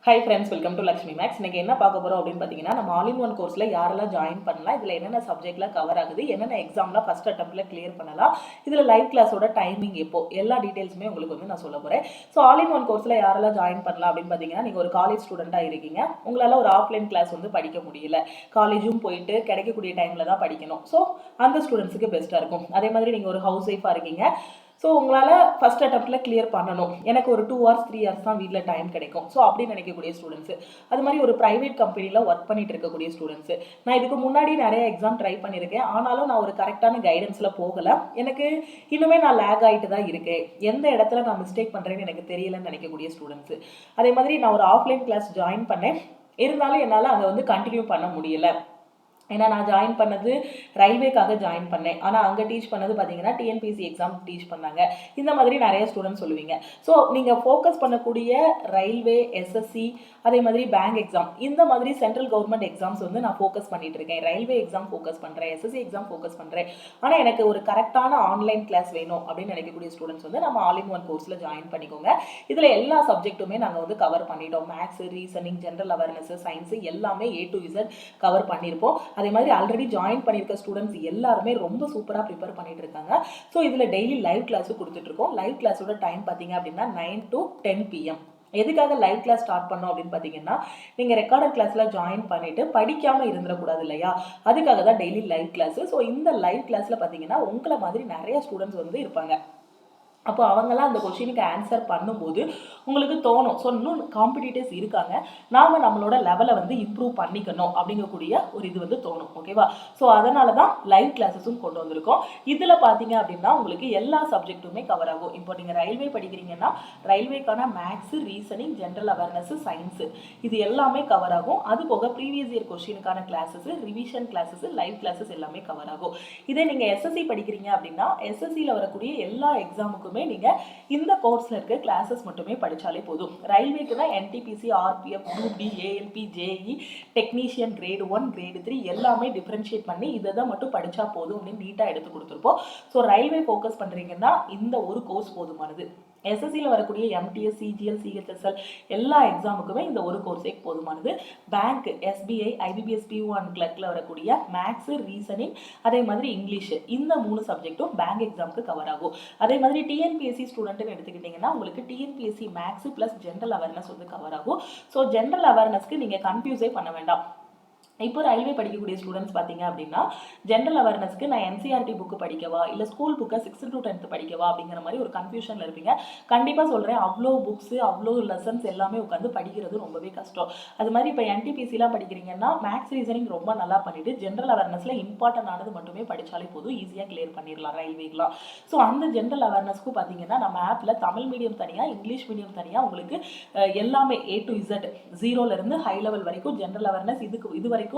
High friends, welcome to Lakshmi maths. இன்னைக்கு என்ன பார்க்க போகிறோம் அப்படின்னு பார்த்தீங்கன்னா, நம்ம ஆல் இன் ஒன் கோர்ஸில் யாரெல்லாம் ஜாயின் பண்ணலாம், இதில் என்னென்ன சப்ஜெக்ட்லாம் கவர் ஆகுது, என்னென்ன எக்ஸாம்லாம் ஃபஸ்ட் அட்டம்ப்ட்டில் கிளியர் பண்ணலாம், இதில் லைவ் கிளாஸோட டைமிங் எப்போ, எல்லா டீட்டெயில்ஸுமே உங்களுக்கு வந்து நான் சொல்ல போகிறேன். ஸோ ஆல் இன் ஒன் கோர்ஸில் யாரெல்லாம் ஜாயின் பண்ணலாம் அப்படின்னு பார்த்தீங்கன்னா, நீங்கள் ஒரு காலேஜ் ஸ்டூடெண்ட்டாக இருக்கீங்க, உங்களால் ஒரு ஆஃப்லைன் கிளாஸ் வந்து படிக்க முடியல, காலேஜும் போயிட்டு கிடைக்கக்கூடிய டைமில் தான் படிக்கணும். ஸோ அந்த ஸ்டூடெண்ட்ஸுக்கு பெஸ்ட்டாக இருக்கும். அதே மாதிரி நீங்கள் ஒரு ஹவுஸ் ஒய்ஃபாக இருக்கீங்க, ஸோ உங்களால் ஃபஸ்ட் அட்டம்ப்ட்டில் கிளியர் பண்ணணும், எனக்கு ஒரு 2 hours 3 hours தான் வீட்டில் டைம் கிடைக்கும், ஸோ அப்படின்னு நினைக்கக்கூடிய ஸ்டூடெண்ட்ஸு, அது மாதிரி ஒரு ப்ரைவேட் கம்பெனியில் ஒர்க் பண்ணிட்டு இருக்கக்கூடிய ஸ்டூடெண்ட்ஸு, நான் இதுக்கு முன்னாடி நிறைய எக்ஸாம் ட்ரை பண்ணியிருக்கேன், ஆனாலும் நான் ஒரு கரெக்டான கைடன்ஸில் போகலை, எனக்கு இன்னுமே நான் லேக் ஆகிட்டு தான் இருக்கேன், எந்த இடத்துல நான் மிஸ்டேக் பண்ணுறேன்னு எனக்கு தெரியலன்னு நினைக்கக்கூடிய ஸ்டூடெண்ட்ஸு, அதே மாதிரி நான் ஒரு ஆஃப்லைன் கிளாஸ் ஜாயின் பண்ணேன், இருந்தாலும் என்னால் அதை வந்து கண்டினியூ பண்ண முடியலை. ஏன்னா நான் ஜாயின் பண்ணது ரயில்வேக்காக ஜாயின் பண்ணேன், ஆனால் அங்கே டீச் பண்ணது பார்த்தீங்கன்னா டிஎன்பிஎஸ்சி எக்ஸாம் டீச் பண்ணாங்க. இந்த மாதிரி நிறைய ஸ்டூடெண்ட்ஸ் சொல்லுவீங்க. ஸோ நீங்கள் ஃபோக்கஸ் பண்ணக்கூடிய ரயில்வே, எஸ்எஸ்சி, அதே மாதிரி பேங்க் எக்ஸாம், இந்த மாதிரி சென்ட்ரல் கவர்மெண்ட் எக்ஸாம்ஸ் வந்து நான் ஃபோக்கஸ் பண்ணிட்டு இருக்கேன். ரயில்வே எக்ஸாம் ஃபோக்கஸ் பண்ணுறேன், எஸ்எஸ்சி எக்ஸாம் ஃபோக்கஸ் பண்ணுறேன். ஆனால் எனக்கு ஒரு கரெக்டான ஆன்லைன் கிளாஸ் வேணும் அப்படின்னு நினைக்கக்கூடிய ஸ்டூடெண்ட்ஸ் வந்து நம்ம ஆல் இன் ஒன் கோர்ஸில் ஜாயின் பண்ணிக்கோங்க. இதில் எல்லா சப்ஜெக்ட்டுமே நாங்கள் வந்து கவர் பண்ணிட்டோம். Maths, reasoning, general awareness, science எல்லாமே A to Z கவர் பண்ணியிருப்போம். அதே மாதிரி ஆல்ரெடி ஜாயின் பண்ணியிருக்க ஸ்டூடெண்ட்ஸ் எல்லாருமே ரொம்ப சூப்பராக ப்ரிப்பேர் பண்ணிட்டு இருக்காங்க. ஸோ இதில் டெய்லி லைவ் கிளாஸும் கொடுத்துட்ருக்கோம். லைவ் கிளாஸோட டைம் பார்த்தீங்க அப்படின்னா 9 to 10 PM. எதுக்காக லைவ் கிளாஸ் ஸ்டார்ட் பண்ணோம் அப்படின்னு பார்த்தீங்கன்னா, நீங்கள் ரெக்கார்டட் கிளாஸில் ஜாயின் பண்ணிவிட்டு படிக்காமல் இருந்துடக்கூடாது இல்லையா, அதுக்காக தான் டெய்லி லைவ் கிளாஸு. ஸோ இந்த லைவ் கிளாஸில் பார்த்தீங்கன்னா உங்களை மாதிரி நிறைய ஸ்டூடெண்ட்ஸ் வந்து இருப்பாங்க. அப்போ அவங்கெல்லாம் அந்த கொஷினுக்கு ஆன்சர் பண்ணும்போது உங்களுக்கு தோணும், ஸோ இன்னும் காம்படிட்டர்ஸ் இருக்காங்க, நாம் நம்மளோட லெவலை வந்து இம்ப்ரூவ் பண்ணிக்கணும் அப்படிங்கக்கூடிய ஒரு இது வந்து தோணும். ஓகேவா? ஸோ அதனால தான் லைவ் கிளாஸஸும் கொண்டு வந்திருக்கோம். இதில் பார்த்தீங்க அப்படின்னா உங்களுக்கு எல்லா சப்ஜெக்ட்டுமே கவர் ஆகும். இப்போ நீங்கள் ரயில்வே படிக்கிறீங்கன்னா ரயில்வேக்கான maths, reasoning, general awareness, science, இது எல்லாமே கவர் ஆகும். அது போக ப்ரீவியஸ் இயர் கொஷினுக்கான classes, revision classes, live classes எல்லாமே கவர் ஆகும். இதே நீங்கள் எஸ்எஸ்சி படிக்கிறீங்க அப்படின்னா எஸ்எஸ்சியில் வரக்கூடிய எல்லா எக்ஸாமுக்கும் நீங்க இந்த கோர்ஸ்ல இருக்க கிளாसेस மட்டுமே படிச்சாலே போதும். ரயில்வேக்குனா NTPC, RPF, group D, ALP, JE, technician grade 1, grade 3 எல்லாமே டிஃபரன்ஷியேட் பண்ணி இதை மட்டும் படிச்சா போதும் அப்படின்னு நீட்டா எடுத்து கொடுத்துருப்போம். ஸோ ரயில்வே ஃபோக்கஸ் பண்றீங்கன்னா இந்த ஒரு கோர்ஸ் போதுமானது. எஸ்எஸ்சியில் வரக்கூடிய எம்டிஎஸ், சிஜிஎல், சிஹெச்எஸ்எல் எல்லா எக்ஸாமுக்குமே இந்த ஒரு கோர்ஸே போதுமானது. பேங்க், எஸ்பிஐ, ஐபிபிஎஸ், P1 கிளர்க்கில் வரக்கூடிய மேக்ஸு, ரீசனிங், அதே மாதிரி இங்கிலீஷ், இந்த 3 சப்ஜெக்ட்டும் பேங்க் எக்ஸாமுக்கு கவர் ஆகும். அதே மாதிரி டிஎன்பிஎஸ்சி ஸ்டூடெண்ட்னு எடுத்துக்கிட்டிங்கன்னா உங்களுக்கு TNPSC maths plus general awareness வந்து கவர் ஆகும். ஸோ ஜென்ரல் அவேர்னஸ்க்கு நீங்கள் கன்ஃபியூஸே பண்ண வேண்டாம். இப்போ ரயில்வே படிக்கக்கூடிய ஸ்டூடெண்ட்ஸ் பார்த்தீங்க அப்படின்னா ஜென்ரல் அவேர்னஸ்க்கு நான் என்சிஆர்டி புக்கு படிக்கவா இல்லை ஸ்கூல் புக்கை 6th to 10th படிக்கவா அப்படிங்கிற மாதிரி ஒரு கன்ஃபியூஷனில் இருப்பீங்க. கண்டிப்பாக சொல்கிறேன், அவ்வளோ புக்ஸு, அவ்வளோ லெசன்ஸ் எல்லாமே உட்காந்து படிக்கிறது ரொம்பவே கஷ்டம். அது மாதிரி இப்போ என்டிபிசிலாம் படிக்கிறீங்கன்னா மேக்ஸ், ரீசனிங் ரொம்ப நல்லா பண்ணிவிட்டு ஜென்ரல் அவேர்னஸில் இம்பார்ட்டன்ட் ஆனது மட்டுமே படித்தாலே போதும், ஈஸியாக கிளியர் பண்ணிடலாம் ரயில்வேலாம். ஸோ அந்த ஜென்ரல் அவேர்னஸ்க்கு பார்த்தீங்கன்னா நம்ம ஆப்பில் தமிழ் மீடியம் தனியாக, இங்கிலீஷ் மீடியம் தனியாக உங்களுக்கு எல்லாமே A to Z 0லேருந்து ஹை லெவல் வரைக்கும் ஜென்ரல் அவேர்னஸ், இது வரைக்கும்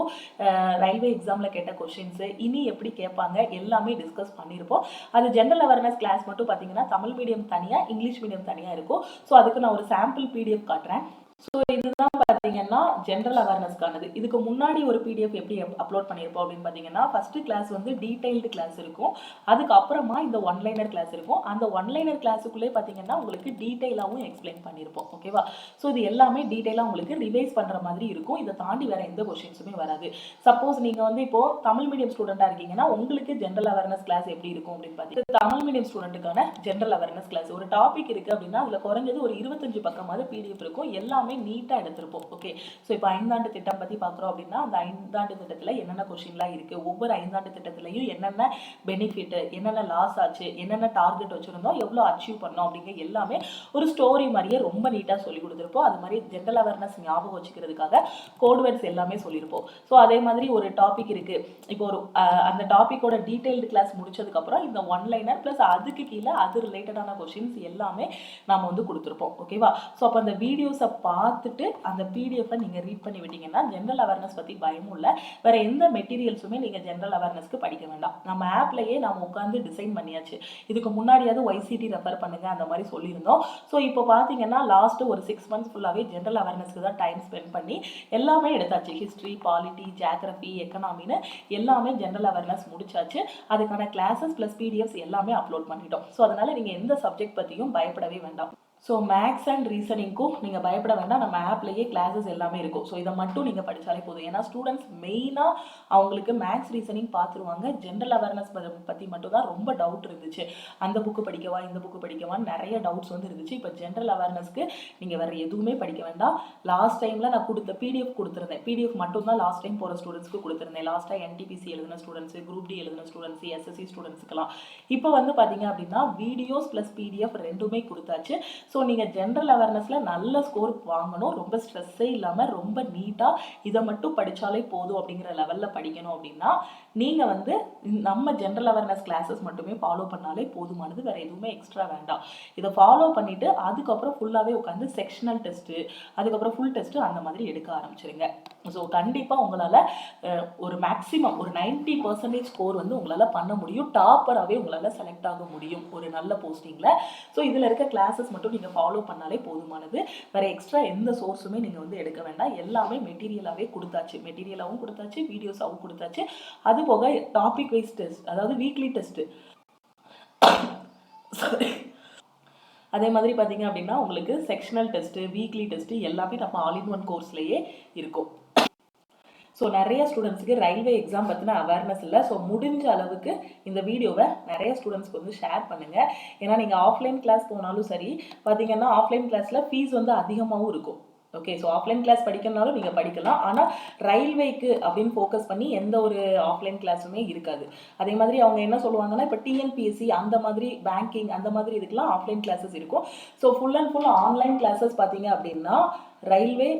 ரயில்வே எக்ஸாமில் கேட்ட கொஷின்ஸு இனி எப்படி கேட்பாங்க எல்லாமே டிஸ்கஸ் பண்ணியிருப்போம். அது ஜென்ரல் அவேர்னஸ் கிளாஸ் மட்டும் பார்த்தீங்கன்னா தமிழ் மீடியம் தனியாக, இங்கிலீஷ் மீடியம் தனியாக இருக்கும். ஸோ அதுக்கு நான் ஒரு சாம்பிள் PDF காட்டுறேன். ஸோ இதுதான் பார்த்தீங்கன்னா ஜென்ரல் அவேர்னஸ்க்கானது. இதுக்கு முன்னாடி ஒரு PDF எப்படி அப்லோட் பண்ணியிருப்போம் அப்படின்னு பார்த்தீங்கன்னா ஃபர்ஸ்ட் கிளாஸ் வந்து டீடைல்டு கிளாஸ் இருக்கும், அதுக்கப்புறமா இந்த ஒன்லைனர் கிளாஸ் இருக்கும். அந்த ஒன்லைனர் கிளாஸுக்குள்ளே பார்த்தீங்கன்னா உங்களுக்கு டீட்டெயிலாகவும் எக்ஸ்பிளைன் பண்ணியிருப்போம். ஓகேவா? ஸோ இது எல்லாமே டீட்டெயிலாக உங்களுக்கு ரிவைஸ் பண்ணுற மாதிரி இருக்கும். இதை தாண்டி வேற எந்த கொஷின்ஸுமே வராது. சப்போஸ் நீங்கள் வந்து இப்போ தமிழ் மீடியம் ஸ்டூடெண்ட்டாக இருக்கீங்கன்னா உங்களுக்கு ஜென்ரல் அவேர்னஸ் கிளாஸ் எப்படி இருக்கும் அப்படின்னு பார்த்தீங்கன்னா தமிழ் மீடியம் ஸ்டூடெண்ட்டுக்கான ஜென்ரல் அவேர்னஸ் கிளாஸ் ஒரு டாபிக் இருக்குது அப்படின்னா அதில் குறைஞ்சது ஒரு 25 பக்கமாவது PDF இருக்கும், எல்லாமே நீட்டாக எடுத்திருப்போம். ஓகே, ஸோ இப்போ 5ஆண்டு திட்டம் பற்றி பார்க்குறோம் அப்படின்னா அந்த 5ஆண்டு திட்டத்தில் என்னென்ன கொஷின்லாம் இருக்குது, ஒவ்வொரு 5ஆண்டு திட்டத்திலையும் என்னென்ன பெனிஃபிட், என்னென்ன லாஸ் ஆச்சு, என்னென்ன டார்கெட் வச்சுருந்தோம், எவ்வளோ அச்சீவ் பண்ணோம் அப்படிங்கிற எல்லாமே ஒரு ஸ்டோரி மாதிரியே ரொம்ப நீட்டாக சொல்லி கொடுத்துருப்போம். அது மாதிரி ஜென்ரல் அவேர்னஸ் ஞாபகம் வச்சுக்கிறதுக்காக கோட்வேர்ட்ஸ் எல்லாமே சொல்லியிருப்போம். ஸோ அதே மாதிரி ஒரு டாபிக் இருக்குது, இப்போ ஒரு அந்த டாப்பிக்கோட டீட்டெயில்டு கிளாஸ் முடிச்சதுக்கப்புறம் இந்த ஒன்லைனர் ப்ளஸ் அதுக்கு கீழே அது ரிலேட்டடான கொஷின்ஸ் எல்லாமே நாம் வந்து கொடுத்துருப்போம். ஓகேவா? ஸோ அப்போ அந்த வீடியோஸை பார்த்துட்டு அந்த PDF-ஐ நீங்கள் ரீட் பண்ணி விட்டீங்கன்னா ஜென்ரல் அவேர்னஸ் பற்றி பயமும் இல்லை, வேறு எந்த மெட்டீரியல்ஸுமே நீங்கள் ஜென்ரல் அவேர்னஸ்க்கு படிக்க வேண்டாம். நம்ம ஆப்லேயே நாம் உட்காந்து டிசைன் பண்ணியாச்சு. இதுக்கு முன்னாடியாவது YCT ரெஃபர் பண்ணுங்க அந்த மாதிரி சொல்லியிருந்தோம். ஸோ இப்போ பார்த்தீங்கன்னா லாஸ்ட்டு ஒரு 6 months ஃபுல்லாகவே ஜென்ரல் அவேர்னஸ்க்கு தான் டைம் ஸ்பெண்ட் பண்ணி எல்லாமே எடுத்தாச்சு. ஹிஸ்ட்ரி, பாலிட்டி, ஜியாகிரஃபி, எக்கனாமின்னு எல்லாமே ஜென்ரல் அவேர்னஸ் முடிச்சாச்சு. அதுக்கான கிளாஸஸ் ப்ளஸ் PDFs எல்லாமே அப்லோட் பண்ணிட்டோம். ஸோ அதனால் நீங்கள் எந்த சப்ஜெக்ட் பற்றியும் பயப்படவே வேண்டாம். ஸோ மேக்ஸ் அண்ட் ரீசனிங்க்கும் நீங்கள் பயப்பட வேண்டாம், நம்ம ஆப்லேயே கிளாஸஸ் எல்லாமே இருக்கும். ஸோ இதை மட்டும் நீங்கள் படித்தாலே போதும். ஏன்னா ஸ்டூடெண்ட்ஸ் மெயினாக அவங்களுக்கு மேக்ஸ் ரீசனிங் பார்த்துருவாங்க. ஜென்ரல் அவேர்னஸ் பற்றி மட்டும் தான் ரொம்ப டவுட் இருந்துச்சு. அந்த புக்கு படிக்கவா இந்த புக்கு படிக்கவான்னு நிறைய டவுட்ஸ் வந்து இருந்துச்சு. இப்போ ஜென்ரல் அவேர்னஸ்க்கு நீங்கள் வேறு எதுவுமே படிக்க வேண்டாம். லாஸ்ட் டைமில் நான் பிடிஎஃப் கொடுத்துருந்தேன். பிடிஎஃப் மட்டும் தான் லாஸ்ட் டைம் போகிற ஸ்டூடெண்ட்ஸ்க்கு கொடுத்துருந்தேன். லாஸ்ட்டாக NTPC எழுதின ஸ்டூடெண்ட்ஸு, குரூப் டி எழுதின ஸ்டூடெண்ட்ஸு, SSC ஸ்டூடெண்ட்ஸுக்கெல்லாம். இப்போ வந்து பார்த்தீங்க அப்படின்னா வீடியோஸ் ப்ளஸ் PDF ரெண்டுமே கொடுத்தாச்சு. ஸோ நீங்கள் ஜென்ரல் அவேர்னஸில் நல்ல ஸ்கோர் வாங்கணும், ரொம்ப ஸ்ட்ரெஸ்ஸே இல்லாமல் ரொம்ப நீட்டாக இதை மட்டும் படித்தாலே போதும் அப்படிங்கிற லெவலில் படிக்கணும் அப்படின்னா நீங்கள் வந்து நம்ம ஜென்ரல் அவேர்னஸ் கிளாஸஸ் மட்டுமே ஃபாலோ பண்ணாலே போதுமானது. வேறு எதுவுமே எக்ஸ்ட்ரா வேண்டாம். இதை ஃபாலோ பண்ணிவிட்டு அதுக்கப்புறம் ஃபுல்லாகவே உட்காந்து செக்ஷனல் டெஸ்ட்டு, அதுக்கப்புறம் ஃபுல் டெஸ்ட்டு அந்த மாதிரி எடுக்க ஆரம்பிச்சிருங்க. ஸோ கண்டிப்பாக உங்களால் ஒரு மேக்ஸிமம் ஒரு 90% ஸ்கோர் வந்து உங்களால் பண்ண முடியும். டாப்பராகவே உங்களால் செலக்ட் ஆக முடியும் ஒரு நல்ல போஸ்டிங்கில். ஸோ இதில் இருக்க கிளாஸஸ் மட்டும் நீங்கள் ஃபாலோ பண்ணாலே போதுமானது. வேறு எக்ஸ்ட்ரா எந்த சோர்ஸுமே நீங்கள் வந்து எடுக்க வேண்டாம். எல்லாமே மெட்டீரியலாகவே கொடுத்தாச்சு. மெட்டீரியலாகவும் கொடுத்தாச்சு, வீடியோஸாகவும் கொடுத்தாச்சு. அது போக டாபிக் வைஸ் டெஸ்ட், அதாவது வீக்லி டெஸ்ட்டு. அதே மாதிரி பார்த்தீங்க அப்படின்னா உங்களுக்கு செக்ஷனல் டெஸ்ட்டு, வீக்லி டெஸ்ட்டு எல்லாமே நம்ம ஆல் இன் ஒன் கோர்ஸ்லேயே இருக்கும். ஸோ நிறைய ஸ்டூடெண்ட்ஸுக்கு ரயில்வே எக்ஸாம் பற்றின அவேர்னஸ் இல்லை. ஸோ முடிஞ்ச அளவுக்கு இந்த வீடியோவை நிறைய ஸ்டூடெண்ட்ஸ்க்கு வந்து ஷேர் பண்ணுங்கள். ஏன்னா நீங்கள் ஆஃப்லைன் கிளாஸ் போனாலும் சரி, பார்த்தீங்கன்னா ஆஃப்லைன் கிளாஸில் ஃபீஸ் வந்து அதிகமாகவும் இருக்கும். ஓகே, ஸோ ஆஃப்லைன் கிளாஸ் படிக்கணும்னாலும் நீங்கள் படிக்கலாம். ஆனால் ரயில்வேக்கு அப்படின்னு ஃபோக்கஸ் பண்ணி எந்த ஒரு ஆஃப்லைன் கிளாஸுமே இருக்காது. அதே மாதிரி அவங்க என்ன சொல்லுவாங்கன்னா, இப்போ TNPSC அந்த மாதிரி பேங்கிங் அந்த மாதிரி இதுக்கெல்லாம் ஆஃப்லைன் கிளாஸஸ் இருக்கும். So full and full online classes பார்த்தீங்க அப்படின்னா ரயில்வே,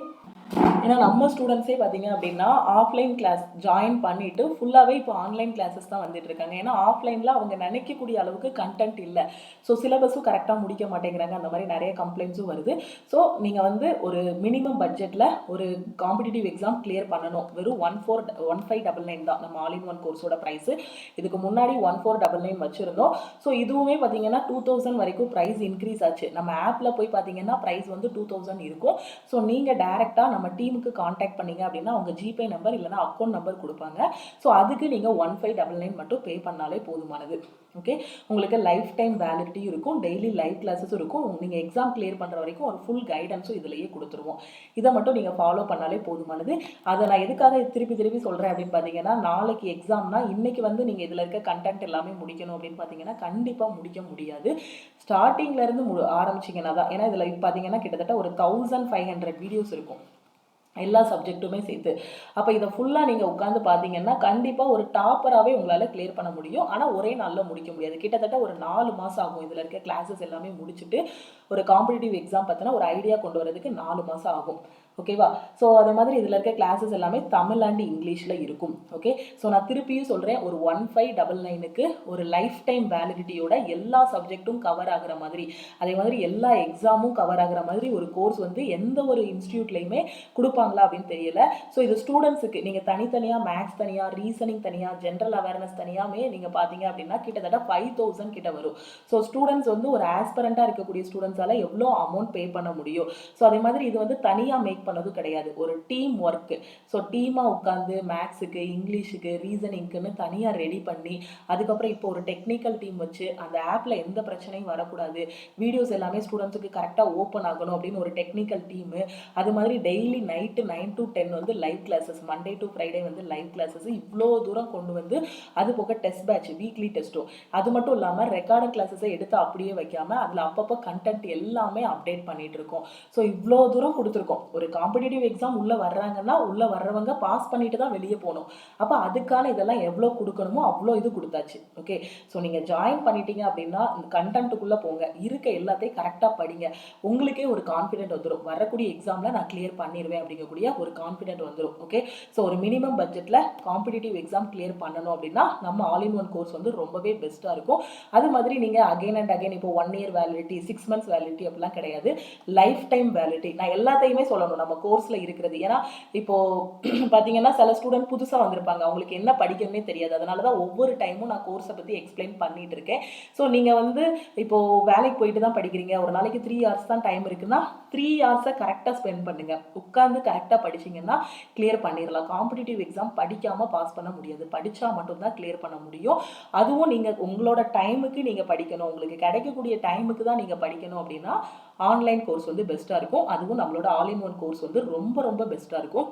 ஏன்னா நம்ம ஸ்டூடெண்ட்ஸே பார்த்தீங்க அப்படின்னா ஆஃப்லைன் கிளாஸ் ஜாயின் பண்ணிவிட்டு ஃபுல்லாகவே இப்போ ஆன்லைன் கிளாஸஸ் தான் வந்துட்டு இருக்காங்க. ஏன்னா ஆஃப்லைனில் அவங்க நினைக்கக்கூடிய அளவுக்கு கண்டென்ட் இல்லை. ஸோ சிலபஸும் கரெக்டாக முடிக்க மாட்டேங்கிறாங்க. அந்த மாதிரி நிறைய கம்ப்ளைண்ட்ஸும் வருது. ஸோ நீங்கள் வந்து ஒரு மினிமம் பட்ஜெட்டில் ஒரு காம்படிட்டிவ் எக்ஸாம் கிளியர் பண்ணணும். வெறும் 1599 தான் நம்ம ஆல் இன் ஒன் கோர்ஸோட ப்ரைஸு. இதுக்கு முன்னாடி 1499 வச்சுருந்தோம். ஸோ இதுவுமே பார்த்தீங்கன்னா 2000 வரைக்கும் ப்ரைஸ் இன்க்ரீஸ் ஆச்சு. நம்ம ஆப்பில் போய் பார்த்தீங்கன்னா ப்ரைஸ் வந்து 2000 இருக்கும். ஸோ நீங்கள் டேரெக்டாக நம்ம டீமுக்கு காண்டாக்ட் பண்ணீங்க அப்படின்னா அவங்க ஜிபே நம்பர் இல்லைனா அக்கௌண்ட் நம்பர் கொடுப்பாங்க. ஸோ அதுக்கு நீங்கள் 1599 மட்டும் பே பண்ணாலே போதுமானது. ஓகே, உங்களுக்கு லைஃப் டைம் வேலிடிட்டி இருக்கும், டெய்லி லைவ் கிளாஸஸும் இருக்கும். நீங்கள் எக்ஸாம் கிளியர் பண்ணுற வரைக்கும் ஒரு ஃபுல் கைடன்ஸும் இதிலேயே கொடுத்துருவோம். இதை மட்டும் நீங்கள் ஃபாலோ பண்ணாலே போதுமானது. அதை நான் எதுக்காக திருப்பி சொல்கிறேன் அப்படின்னு பார்த்தீங்கன்னா, நாளைக்கு எக்ஸாம்னா இன்னைக்கு வந்து நீங்கள் இதில் இருக்க கண்டென்ட் எல்லாமே முடிக்கணும் அப்படின்னு பார்த்தீங்கன்னா கண்டிப்பாக முடிக்க முடியாது. ஸ்டார்டிங்லேருந்து ஆரம்பிச்சிங்கன்னா தான். ஏன்னா இதில் பார்த்தீங்கன்னா கிட்டத்தட்ட ஒரு 1500 வீடியோஸ் இருக்கும், எல்லா சப்ஜெக்ட்டுமே சேர்த்து. அப்போ இதை ஃபுல்லாக நீங்கள் உட்காந்து பார்த்தீங்கன்னா கண்டிப்பாக ஒரு டாப்பராகவே உங்களால் கிளியர் பண்ண முடியும். ஆனால் ஒரே நாளில் முடிக்க முடியாது. கிட்டத்தட்ட ஒரு 4 மாதம் ஆகும். இதில் இருக்க கிளாஸஸ் எல்லாமே முடிச்சுட்டு ஒரு காம்படிட்டிவ் எக்ஸாம் பற்றின ஒரு ஐடியா கொண்டு வரதுக்கு 4 மாதம் ஆகும். ஓகேவா? ஸோ அதே மாதிரி இதில் இருக்க கிளாஸஸ் எல்லாமே தமிழ் அண்ட் இங்கிலீஷில் இருக்கும். ஓகே, ஸோ நான் திருப்பியும் சொல்கிறேன், ஒரு 1599க்கு ஒரு லைஃப் டைம் வேலிடிட்டியோட எல்லா சப்ஜெக்ட்டும் கவர் ஆகிற மாதிரி, அதே மாதிரி எல்லா எக்ஸாமும் கவர் ஆகிற மாதிரி ஒரு கோர்ஸ் வந்து எந்த ஒரு இன்ஸ்டியூட்லையுமே கொடுப்பாங்களா அப்படின்னு தெரியல. ஸோ இது ஸ்டூடெண்ட்ஸுக்கு நீங்கள் தனித்தனியாக மேக்ஸ் தனியாக, ரீசனிங் தனியாக, ஜென்ரல் அவேர்னஸ் தனியாகவே நீங்கள் பார்த்தீங்க அப்படின்னா கிட்டத்தட்ட 5000 கிட்ட வரும். ஸோ ஸ்டூடெண்ட்ஸ் வந்து ஒரு ஆஸ்பரண்ட்டாக இருக்கக்கூடிய ஸ்டூடெண்ட்ஸால் எவ்வளோ அமௌண்ட் பே பண்ண முடியும். ஸோ அதே மாதிரி இது வந்து தனியாக மேக் பண்ணதும் கிடையாது, ஒரு டீம் ஒர்க்கு. ஸோ டீமாக உட்காந்து மேக்ஸுக்கு, இங்கிலீஷுக்கு, ரீசனிங்க்குன்னு தனியாக ரெடி பண்ணி அதுக்கப்புறம் இப்போ ஒரு டெக்னிக்கல் டீம் வச்சு அந்த ஆப்பில் எந்த பிரச்சனையும் வரக்கூடாது, வீடியோஸ் எல்லாமே ஸ்டூடெண்ட்ஸுக்கு கரெக்டாக ஓப்பன் ஆகணும் அப்படின்னு ஒரு டெக்னிக்கல் டீமு. அது மாதிரி டெய்லி நைட்டு 9 to 10 வந்து live classes, Monday to Friday வந்து லைவ் கிளாஸஸ் இவ்வளோ தூரம் கொண்டு வந்து, அது போக டெஸ்ட் பேட்ச், வீக்லி டெஸ்ட்டும். அது மட்டும் இல்லாமல் ரெக்கார்டட் கிளாஸஸை எடுத்து அப்படியே வைக்காமல் அதில் அப்பப்போ கண்டென்ட் எல்லாமே அப்டேட் பண்ணிட்டு இருக்கோம். ஸோ இவ்வளோ தூரம் கொடுத்துருக்கோம். ஒரு காம்படிட்டிவ் எக்ஸாம் உள்ளே வர்றாங்கன்னா உள்ளே வர்றவங்க பாஸ் பண்ணிட்டு தான் வெளியே போகணும். அப்போ அதுக்கான இதெல்லாம் எவ்வளோ கொடுக்கணுமோ அவ்வளோ இது கொடுத்தாச்சு. ஓகே, ஸோ நீங்கள் ஜாயின் பண்ணிட்டீங்க அப்படின்னா இந்த கண்டென்ட்டுக்குள்ளே போங்க, இருக்க எல்லாத்தையும் கரெக்டாக படிங்க. உங்களுக்கே ஒரு கான்ஃபிடென்ட் வந்துடும், வரக்கூடிய எக்ஸாமில் நான் கிளியர் பண்ணிடுவேன் அப்படிங்கக்கூடிய ஒரு கான்ஃபிடென்ட் வந்துடும். ஓகே, ஸோ ஒரு மினிமம் பட்ஜெட்டில் காம்படிட்டிவ் எக்ஸாம் கிளியர் பண்ணணும் அப்படின்னா நம்ம ஆல் இன் ஒன் கோர்ஸ் வந்து ரொம்பவே பெஸ்ட்டாக இருக்கும். அது மாதிரி நீங்கள் அகைன் அண்ட் அகைன் இப்போ 1 year வேலிடிட்டி, 6 months வேலிடிட்டி அப்படிலாம் கிடையாது, லைஃப் டைம் வேலிடிட்டி. நான் எல்லாத்தையுமே சொல்லணும், நம்ம கோர்ஸில் இருக்கிறது. ஏன்னா இப்போது பார்த்தீங்கன்னா சில ஸ்டூடெண்ட் புதுசாக வந்திருப்பாங்க, அவங்களுக்கு என்ன படிக்கணும்னே தெரியாது. அதனால தான் ஒவ்வொரு டைமும் நான் கோர்ஸை பற்றி எக்ஸ்பிளைன் பண்ணிட்டு இருக்கேன். ஸோ நீங்கள் வந்து இப்போது வேலைக்கு போயிட்டு தான் படிக்கிறீங்க, ஒரு நாளைக்கு 3 hours தான் டைம் இருக்குன்னா 3 hours கரெக்டாக ஸ்பெண்ட் பண்ணுங்கள். உட்காந்து கரெக்டாக படிச்சிங்கன்னா கிளியர் பண்ணிடலாம். காம்படிட்டிவ் எக்ஸாம் படிக்காமல் பாஸ் பண்ண முடியாது, படித்தா மட்டும்தான் கிளியர் பண்ண முடியும். அதுவும் நீங்கள் உங்களோட டைமுக்கு நீங்கள் படிக்கணும், உங்களுக்கு கிடைக்கக்கூடிய டைமுக்கு தான் நீங்கள் படிக்கணும் அப்படின்னா ஆன்லைன் கோர்ஸ் வந்து பெஸ்ட்டாக இருக்கும். அதுவும் நம்மளோட ஆல் இன் ஒன் கோர்ஸ் வந்து ரொம்ப ரொம்ப பெஸ்ட்டாக இருக்கும்.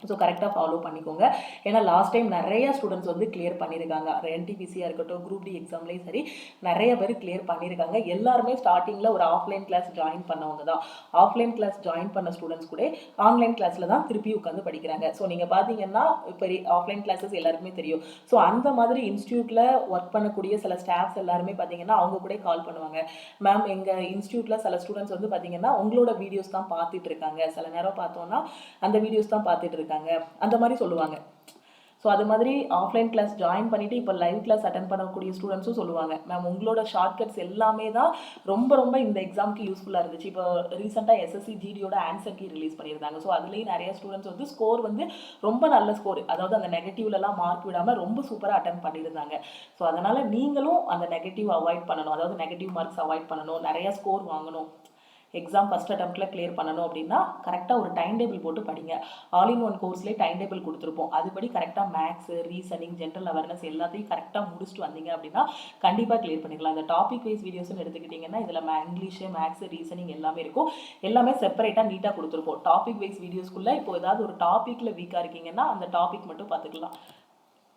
ஸோ கரெக்டாக ஃபாலோ பண்ணிக்கோங்க. ஏன்னா லாஸ்ட் டைம் நிறைய ஸ்டூடெண்ட்ஸ் வந்து கிளியர் பண்ணியிருக்காங்க. என்டிபிசியாக இருக்கட்டும், குரூப் டி எக்ஸாம்லேயும் சரி நிறைய பேர் கிளியர் பண்ணியிருக்காங்க. எல்லாருமே ஸ்டார்டிங்கில் ஒரு ஆஃப்லைன் கிளாஸ் ஜாயின் பண்ணவங்க தான். ஆஃப்லைன் கிளாஸ் ஜாயின் பண்ண ஸ்டூடெண்ட்ஸ் கூட ஆன்லைன் கிளாஸில் தான் திருப்பி உட்காந்து படிக்கிறாங்க. ஸோ நீங்கள் பார்த்தீங்கன்னா இப்போ ஆஃப்லைன் கிளாஸஸ் எல்லாருக்குமே தெரியும். ஸோ அந்த மாதிரி இன்ஸ்டியூட்டில் ஒர்க் பண்ணக்கூடிய சில ஸ்டாஃப்ஸ் எல்லாருமே பார்த்தீங்கன்னா அவங்க கூட கால் பண்ணுவாங்க. மேம் எங்கள் இன்ஸ்டியூட்டில் சில ஸ்டூடெண்ட்ஸ் வந்து பார்த்தீங்கன்னா உங்களோட வீடியோஸ் தான் பார்த்துட்டு இருக்காங்க, சில நேரம் பார்த்தோன்னா அந்த வீடியோஸ் தான் பார்த்துட்டு இருக்காங்க அந்த மாதிரி சொல்லுவாங்க. ஸோ அது மாதிரி ஆஃப்லைன் கிளாஸ் ஜாயின் பண்ணிவிட்டு இப்போ லைவ் கிளாஸ் அட்டன் பண்ணக்கூடிய ஸ்டூடெண்ட்ஸும் சொல்லுவாங்க, மேம் உங்களோட ஷார்ட்கட்ஸ் எல்லாமே தான் ரொம்ப ரொம்ப இந்த எக்ஸாமுக்கு யூஸ்ஃபுல்லாக இருந்துச்சு. இப்போ ரீசெண்டாக எஸ்எஸ்சி ஜிடியோட ஆன்சர் கீ ரிலீஸ் பண்ணியிருந்தாங்க. ஸோ அதுலேயும் நிறைய ஸ்டூடெண்ட்ஸ் வந்து ஸ்கோர் வந்து ரொம்ப நல்ல ஸ்கோர், அதாவது அந்த நெகட்டிவ்லலாம் மார்க் விடாமல் ரொம்ப சூப்பராக அட்டன் பண்ணியிருந்தாங்க. ஸோ அதனால் நீங்களும் அந்த நெகட்டிவ் அவாய்ட் பண்ணணும், அதாவது நெகட்டிவ் மார்க்ஸ் அவாய்ட் பண்ணணும், நிறையா ஸ்கோர் வாங்கணும், எக்ஸாம் ஃபஸ்ட் அட்டம்ப்டில் கிளியர் பண்ணணும் அப்படின்னா கரெக்டாக ஒரு டைம் டேபிள் போட்டு படிங்க. ஆல் இன் ஒன் கோர்ஸ்லேயே டைம் டேபிள் கொடுத்துருப்போம், அதுபடி கரெக்டாக மேக்ஸ், ரீசனிங், ஜென்ரல் அவேர்னஸ் எல்லாத்தையும் கரெக்டாக முடிச்சுட்டு வந்தீங்க அப்படின்னா கண்டிப்பாக கிளியர் பண்ணிக்கலாம். இந்த டாபிக் வைஸ் வீடியோஸ்னு எடுத்துக்கிட்டிங்கன்னா இதில் இங்கிலீஷு, மேக்ஸ், ரீசனிங் எல்லாமே இருக்கும். எல்லாமே செப்பரேட்டாக நீட்டாக கொடுத்துருப்போம். டாபிக் வைஸ் வீடியோஸ்க்குள்ளே இப்போ ஏதாவது ஒரு டாப்பிக்கில் வீக்காக இருக்கீங்கன்னா அந்த டாபிக் மட்டும் பார்த்துக்கலாம்.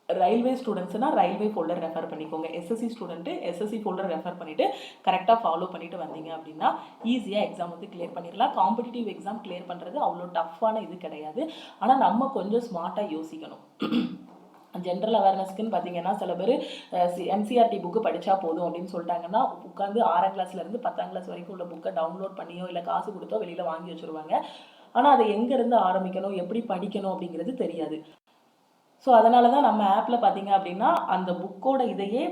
ரயில்வே ஸ்டூடெண்ட்ஸ்னா ரயில்வே ஃபோல்டர் ரெஃபர் பண்ணிக்கோங்க. SSC student SSC folder refer பண்ணிவிட்டு கரெக்டாக ஃபாலோ பண்ணிட்டு வந்தீங்க அப்படின்னா ஈஸியாக எக்ஸாம் வந்து கிளியர் பண்ணிடலாம். காம்படிட்டிவ் எக்ஸாம் கிளியர் பண்ணுறது அவ்வளோ டஃப்பான இது கிடையாது. ஆனால் நம்ம கொஞ்சம் ஸ்மார்ட்டாக யோசிக்கணும். ஜென்ரல் அவேர்னஸ்க்குன்னு பார்த்தீங்கன்னா சில பேர் என்சிஆர்டி புக்கு படித்தா போதும் அப்படின்னு சொல்லிட்டாங்கன்னா உட்காந்து 6ஆம் கிளாஸ்லேருந்து 10ஆம் கிளாஸ் வரைக்கும் உள்ள புக்கை டவுன்லோட் பண்ணியோ இல்லை காசு கொடுத்தோ வெளியில் வாங்கி வச்சுருவாங்க. ஆனால் அதை எங்கேருந்து ஆரம்பிக்கணும், எப்படி படிக்கணும் அப்படிங்கிறது தெரியாது. ஸோ அதனால தான் நம்ம ஆப்பில் பார்த்தீங்க அப்படின்னா அந்த புக்கோட இதையே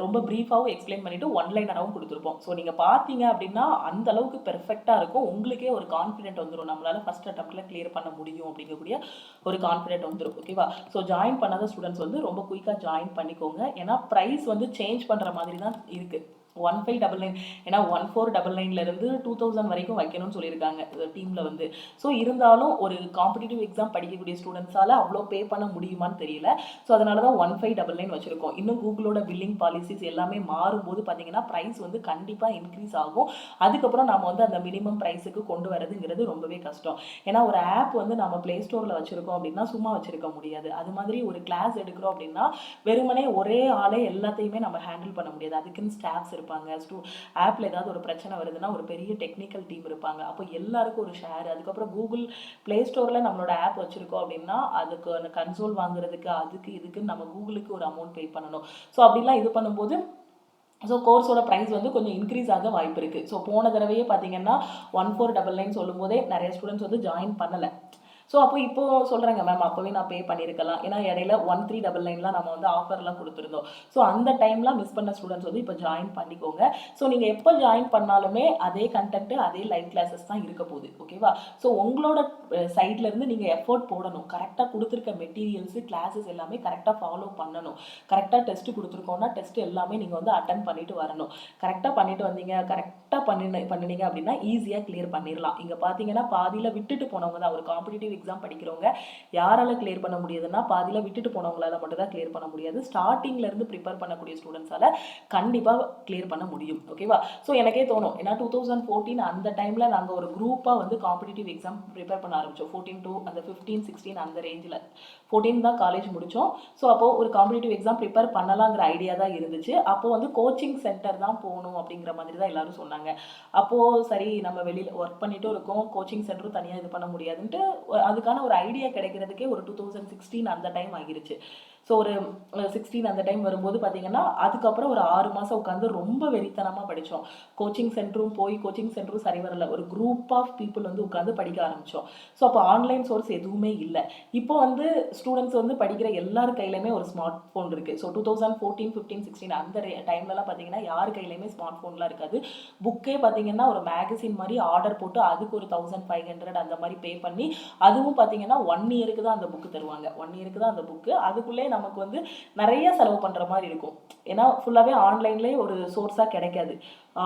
ரொம்ப ப்ரீஃபாகவும் எக்ஸ்பிளைன் பண்ணிவிட்டு ஒன்லைனராகவும் கொடுத்துருப்போம். ஸோ நீங்கள் பார்த்தீங்க அப்படின்னா அந்த அளவுக்கு பெர்ஃபெக்டாக இருக்கும். உங்களுக்கே ஒரு கான்ஃபிடென்ட் வந்துடும், நம்மளால் ஃபஸ்ட் அட்டம்ப்டில் கிளியர் பண்ண முடியும் அப்படிங்கக்கூடிய ஒரு கான்ஃபிடென்ட் வந்துடும். ஓகேவா? ஸோ ஜாயின் பண்ணாத ஸ்டூடெண்ட்ஸ் வந்து ரொம்ப குயிக்காக ஜாயின் பண்ணிக்கோங்க. ஏன்னா ப்ரைஸ் வந்து சேஞ்ச் பண்ணுற மாதிரி தான் இருக்குது. 1599 ஏன்னா 1499 2000 வரைக்கும் வைக்கணும்னு சொல்லியிருக்காங்க டீமில் வந்து. ஸோ இருந்தாலும் ஒரு காம்படிட்டிவ் எக்ஸாம் படிக்கக்கூடிய ஸ்டூடெண்ட்ஸால் அவ்வளோ பே பண்ண முடியுமான்னு தெரியல. ஸோ அதனால தான் 1599 வச்சுருக்கோம். இன்னும் கூகுளோட பில்லிங் பாலிசிஸ் எல்லாமே மாறும்போது பார்த்தீங்கன்னா ப்ரைஸ் வந்து கண்டிப்பாக இன்க்ரீஸ் ஆகும். அதுக்கப்புறம் நம்ம வந்து அந்த மினிமம் ப்ரைஸுக்கு கொண்டு வரதுங்கிறது ரொம்பவே கஷ்டம். ஏன்னா ஒரு ஆப் வந்து நம்ம ப்ளே ஸ்டோரில் வச்சுருக்கோம் அப்படின்னா சும்மா வச்சுருக்க முடியாது. அது மாதிரி ஒரு கிளாஸ் எடுக்கிறோம் அப்படின்னா வெறுமனே ஒரே ஆளே எல்லாத்தையுமே நம்ம ஹேண்டில் பண்ண முடியாது. அதுக்குன்னு ஸ்டாஃப்ஸ் இருப்பாங்க. ஆப்பில் ஏதாவது ஒரு பிரச்சனை வருதுன்னா ஒரு பெரிய டெக்னிக்கல் டீம் இருப்பாங்க. அப்போ எல்லாருக்கும் ஒரு ஷேர். அதுக்கப்புறம் கூகுள் ப்ளே ஸ்டோரில் நம்மளோட ஆப் வச்சுருக்கோம் அப்படின்னா அதுக்கு அந்த கன்சோல் வாங்குறதுக்கு அதுக்கு இதுக்கு நம்ம கூகுளுக்கு ஒரு அமௌண்ட் பே பண்ணணும். ஸோ அப்படிலாம் இது பண்ணும்போது ஸோ கோர்ஸோட ப்ரைஸ் வந்து கொஞ்சம் இன்க்ரீஸ் ஆக வாய்ப்பு இருக்குது. ஸோ போன தடவையே பார்த்தீங்கன்னா 1499 சொல்லும் போதே நிறைய ஸ்டூடெண்ட்ஸ் வந்து ஜாயின் பண்ணலை. ஸோ அப்போ இப்போது சொல்கிறேங்க மேம் அப்போவே நான் பே பண்ணியிருக்கலாம். ஏன்னா இடையில 1399 நம்ம வந்து ஆஃபர்லாம் கொடுத்துருந்தோம். ஸோ அந்த டைம்லாம் மிஸ் பண்ண ஸ்டூடெண்ட்ஸ் வந்து இப்போ ஜாயின் பண்ணிக்கோங்க. ஸோ நீங்கள் எப்போ ஜாயின் பண்ணாலுமே அதே கண்டென்ட்டு அதே லைவ் கிளாஸஸ் தான் இருக்க போகுது. ஓகேவா? ஸோ உங்களோட சைட்லேருந்து நீங்கள் எஃபோர்ட் போடணும். கரெக்டாக கொடுத்துருக்க மெட்டீரியல்ஸு கிளாஸஸ் எல்லாமே கரெக்டாக ஃபாலோ பண்ணணும். கரெக்டாக டெஸ்ட்டு கொடுத்துருக்கோன்னா டெஸ்ட் எல்லாமே நீங்கள் வந்து அட்டன் பண்ணிட்டு வரணும். கரெக்டாக பண்ணிட்டு வந்தீங்க, கரெக்டாக பண்ணினீங்க அப்படின்னா ஈஸியாக கிளியர் பண்ணிடலாம். இங்கே பார்த்தீங்கன்னா பாதியில் விட்டுட்டு போனவங்க தான். ஒரு காம்படிட்டிவ் எக்ஸாம் படிக்கிறவங்க யாரால கிளியர் பண்ண முடியுதுன்னா பாதியில் விட்டுட்டு போனவங்களால மட்டும் தான் கிளியர் பண்ண முடியாது. ஸ்டார்டிங்ல இருந்து ப்ரிப்பேர் பண்ணக்கூடிய ஸ்டூடெண்ட்ஸால கண்டிப்பாக கிளியர் பண்ண முடியும். ஓகேவா? ஸோ எனக்கே தோணும், ஏன்னா 2014 அந்த டைமில் நாங்கள் ஒரு குரூப்பாக வந்து காம்படிட்டிவ் எக்ஸாம் ப்ரிப்பேர் பண்ண ஆரம்பித்தோம். 14 to அந்த 15, 16 அந்த ரேஞ்சில் 14 தான் காலேஜ் முடித்தோம். ஸோ அப்போது ஒரு காம்படிட்டிவ் எக்ஸாம் ப்ரிப்பேர் பண்ணலாங்கிற ஐடியா தான் இருந்துச்சு. அப்போது வந்து கோச்சிங் சென்டர் தான் போகணும் அப்படிங்கிற மாதிரி தான் எல்லாரும் சொன்னாங்க. அப்போது சரி நம்ம வெளியில் ஒர்க் பண்ணிட்டு இருக்கோம், கோச்சிங் சென்டரும் தனியாக இது பண்ண முடியாதுன்ட்டு அதுக்கான ஒரு ஐடியா கிடைக்கிறதுக்கே ஒரு 2016 அந்த டைம் ஆகிருச்சு. ஸோ ஒரு 16 அந்த டைம் வரும்போது பார்த்தீங்கன்னா அதுக்கப்புறம் ஒரு 6 மாதம் உட்காந்து ரொம்ப வெறித்தனமாக படித்தோம். கோச்சிங் சென்டரும் சரி வரல. ஒரு குரூப் ஆஃப் பீப்புள் வந்து உட்காந்து படிக்க ஆரம்பித்தோம். ஸோ அப்போ ஆன்லைன் சோர்ஸ் எதுவுமே இல்லை. இப்போ வந்து ஸ்டூடெண்ட்ஸ் வந்து படிக்கிற எல்லார் கையிலையுமே ஒரு ஸ்மார்ட் ஃபோன் இருக்குது. ஸோ 2014, 15, 16 அந்த டைம்லலாம் பார்த்தீங்கன்னா யார் கையிலையுமே ஸ்மார்ட் ஃபோன்லாம் இருக்காது. புக்கே பார்த்தீங்கன்னா ஒரு மேகசின் மாதிரி ஆர்டர் போட்டு அதுக்கு ஒரு 1500 அந்த மாதிரி பே பண்ணி, அதுவும் பார்த்தீங்கன்னா 1 இயருக்கு தான் அந்த புக்கு தருவாங்க. 1 இயருக்கு தான் அந்த புக்கு. அதுக்குள்ளே நமக்கு வந்து நிறைய செலவு பண்ணுற மாதிரி இருக்கும். ஏன்னா ஃபுல்லாகவே ஆன்லைன்லேயே ஒரு சோர்ஸாக கிடைக்காது.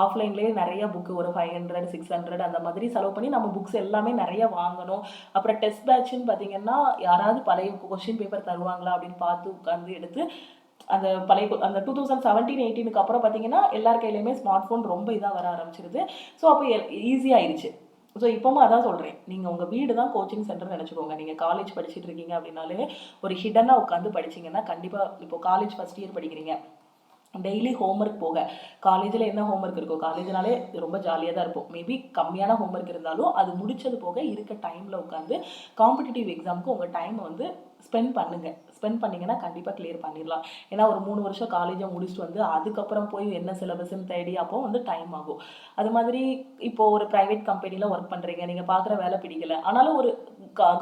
ஆஃப்லைன்லேயே நிறைய புக்கு ஒரு 500, 600 அந்த மாதிரி செலவு பண்ணி நம்ம புக்ஸ் எல்லாமே நிறைய வாங்கணும். அப்புறம் டெஸ்ட் பேட்ச்னு பார்த்தீங்கன்னா யாராவது பழைய கொஸ்டின் பேப்பர் தருவாங்களா அப்படின்னு பார்த்து உட்காந்து எடுத்து அந்த அந்த 2017, 18க்கு அப்புறம் பார்த்தீங்கன்னா எல்லார் கையிலையுமே ஸ்மார்ட் ஃபோன் ரொம்ப இதாக வர ஆரம்பிச்சிருது. ஸோ அப்போ ஈஸியாகிடுச்சு. ஸோ இப்போவும் அதான் சொல்கிறேன், நீங்கள் உங்கள் வீடு தான் கோச்சிங் சென்டர்னு நினச்சிக்கோங்க. நீங்கள் காலேஜ் படிச்சுட்டு இருக்கீங்க அப்படின்னாலே ஒரு ஹிடனாக உட்காந்து படிச்சிங்கன்னா கண்டிப்பாக, இப்போ காலேஜ் ஃபஸ்ட் இயர் படிக்கிறீங்க, டெய்லி ஹோம்ஒர்க் போக, காலேஜில் என்ன ஹோம்ஒர்க் இருக்கோ, காலேஜ்னாலே ரொம்ப ஜாலியாக தான் இருப்போம். மேபி கம்மியான ஹோம்ஒர்க் இருந்தாலும் அது முடிச்சது போக இருக்க டைமில் உட்காந்து காம்படிட்டிவ் எக்ஸாமுக்கு உங்கள் டைமை வந்து ஸ்பெண்ட் பண்ணிங்கன்னா கண்டிப்பாக கிளியர் பண்ணிடலாம். ஏன்னா ஒரு 3 வருஷம் காலேஜை முடிச்சுட்டு வந்து அதுக்கப்புறம் போய் என்ன சிலபஸ்ன்னு தேடி அப்போ வந்து டைம் ஆகும். அது மாதிரி இப்போது ஒரு ப்ரைவேட் கம்பெனியில் ஒர்க் பண்ணுறீங்க, நீங்கள் பார்க்குற வேலை பிடிக்கல, ஆனாலும் ஒரு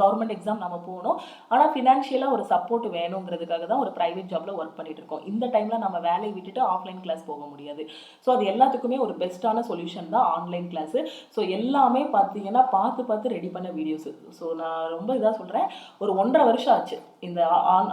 கவர்மெண்ட் எக்ஸாம் நம்ம போகணும். ஆனால் ஃபினான்ஷியலாக ஒரு சப்போர்ட் வேணுங்கிறதுக்காக தான் ஒரு ப்ரைவேட் ஜாப்பில் ஒர்க் பண்ணிட்டு இருக்கோம். இந்த டைமில் நம்ம வேலையை விட்டுட்டு ஆஃப்லைன் கிளாஸ் போக முடியாது. ஸோ அது எல்லாத்துக்குமே ஒரு பெஸ்ட்டான சொல்யூஷன் தான் ஆன்லைன் கிளாஸு. ஸோ எல்லாமே பார்த்தீங்கன்னா பார்த்து ரெடி பண்ண வீடியோஸு. ஸோ நான் ரொம்ப இதாக சொல்கிறேன், ஒரு 1.5 வருஷம் ஆச்சு இந்த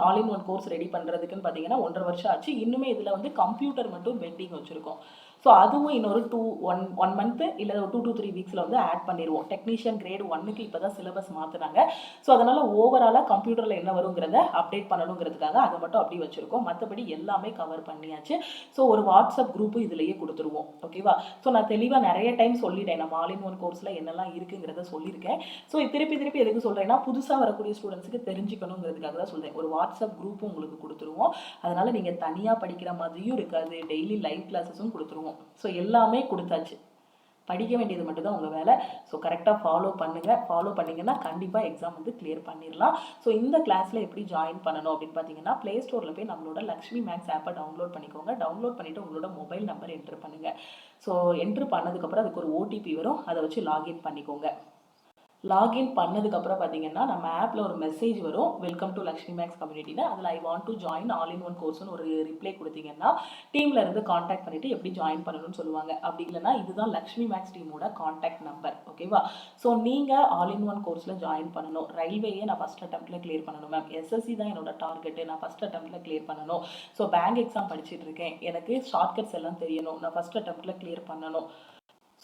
all in one course ready பண்ணுறதுக்குன்னு பார்த்தீங்கன்னா 1.5 வருஷம் ஆச்சு. இன்னுமே இதில் வந்து கம்ப்யூட்டர் மட்டும் பெண்டிங் வச்சுருக்கோம். ஸோ அதுவும் இன்னொரு 1 மந்த்து இல்லை ஒரு 2 to 3 வீக்ஸில் வந்து ஆட் பண்ணிடுவோம். டெக்னீஷியன் கிரேட் 1க்கு இப்போ தான் சிலபஸ் மாற்றுனாங்க. ஸோ அதனால் ஓவராலாக கம்ப்யூட்டரில் என்ன வருங்கிறத அப்டேட் பண்ணணுங்கிறதுக்காக அதை மட்டும் அப்படி வச்சுருக்கோம். மற்றபடி எல்லாமே கவர் பண்ணியாச்சு. ஸோ ஒரு வாட்ஸ்அப் குரூப்பு இதிலேயே கொடுத்துருவோம். ஓகேவா? ஸோ நான் தெளிவாக நிறைய டைம் சொல்லிட்டேன், நம்ம ஆல் இன் ஒன் கோர்ஸில் என்னெல்லாம் இருக்குங்கிறத சொல்லியிருக்கேன். ஸோ திருப்பி எதுக்கு சொல்கிறேன்னா, புதுசாக வரக்கூடிய ஸ்டூடெண்ட்ஸுக்கு தெரிஞ்சுக்கணுங்கிறதுக்காக தான் சொல்கிறேன். ஒரு வாட்ஸ்அப் குரூப்பும் உங்களுக்கு கொடுத்துருவோம். அதனால் நீங்கள் தனியாக படிக்கிற மாதிரியும் இருக்காது, டெய்லி லைவ் கிளாஸஸும் கொடுத்துருவோம். ஸோ எல்லாமே கொடுத்தாச்சு. படிக்க வேண்டியது மட்டும்தான் உங்கள் வேலை. ஸோ கரெக்டாக ஃபாலோ பண்ணிங்கன்னா கண்டிப்பாக எக்ஸாம் வந்து கிளியர் பண்ணிடலாம். ஸோ இந்த கிளாஸில் எப்படி ஜாயின் பண்ணணும் அப்படின்னு பார்த்தீங்கன்னா, ப்ளே ஸ்டோரில் போய் நம்மளோட லக்ஷ்மி மேக்ஸ் ஆப்பை டவுன்லோட் பண்ணிக்கோங்க. டவுன்லோட் பண்ணிவிட்டு உங்களோட மொபைல் நம்பர் என்ட்ரு பண்ணுங்கள். ஸோ என்ட்ரு பண்ணதுக்கப்புறம் அதுக்கு ஒரு ஓடிபி வரும், அதை வச்சு லாகின் பண்ணிக்கோங்க. லாகின் பண்ணதுக்கப்புறம் பார்த்தீங்கன்னா நம்ம ஆப்பில் ஒரு மெசேஜ் வரும், வெல்கம் டு லக்ஷ்மி மேக்ஸ் கம்யூனிட்டின்னு. அதில் I want to join all in one கோர்ஸ்னு ஒரு ரிப்ளை கொடுத்தீங்கன்னா டீமில் இருந்து காண்டாக்ட் பண்ணிவிட்டு எப்படி ஜாயின் பண்ணணும்னு சொல்லுவாங்க. அப்படி இல்லைனா இதுதான் லக்ஷ்மி மேக்ஸ் டீமோட காண்டாக்ட் நம்பர். ஓகேவா? ஸோ நீங்கள் ஆல் இன் ஒன் கோர்ஸில் ஜாயின் பண்ணணும். ரயில்வேயே நான் ஃபஸ்ட் அட்டெம்ப்ட்டில் கிளியர் பண்ணணும் மேம், எஸ்எஸ்சி தான் என்னோட டார்கெட்டு, நான் ஃபஸ்ட் அட்டெம்ப்ட்டில் கிளியர் பண்ணணும். ஸோ பேங்க் எக்ஸாம் படிச்சுட்டு இருக்கேன், எனக்கு ஷார்ட்கட்ஸ் எல்லாம் தெரியணும், நான் ஃபஸ்ட் அட்டெம்ப்ட்டில் கிளியர் பண்ணணும்.